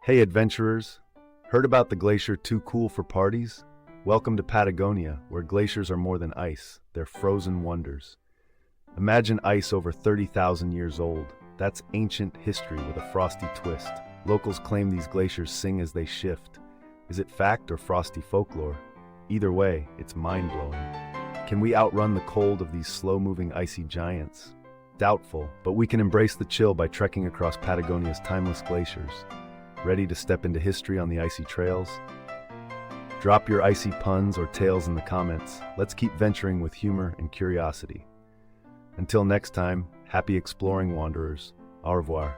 Hey adventurers, heard about the glacier too cool for parties? Welcome to Patagonia, where glaciers are more than ice, they're frozen wonders. Imagine ice over 30,000 years old. That's ancient history with a frosty twist. Locals claim these glaciers sing as they shift. Is it fact or frosty folklore? Either way, it's mind-blowing. Can we outrun the cold of these slow-moving icy giants? Doubtful, but we can embrace the chill by trekking across Patagonia's timeless glaciers. Ready to step into history on the icy trails? Drop your icy puns or tales in the comments. Let's keep venturing with humor and curiosity. Until next time, happy exploring, wanderers. Au revoir.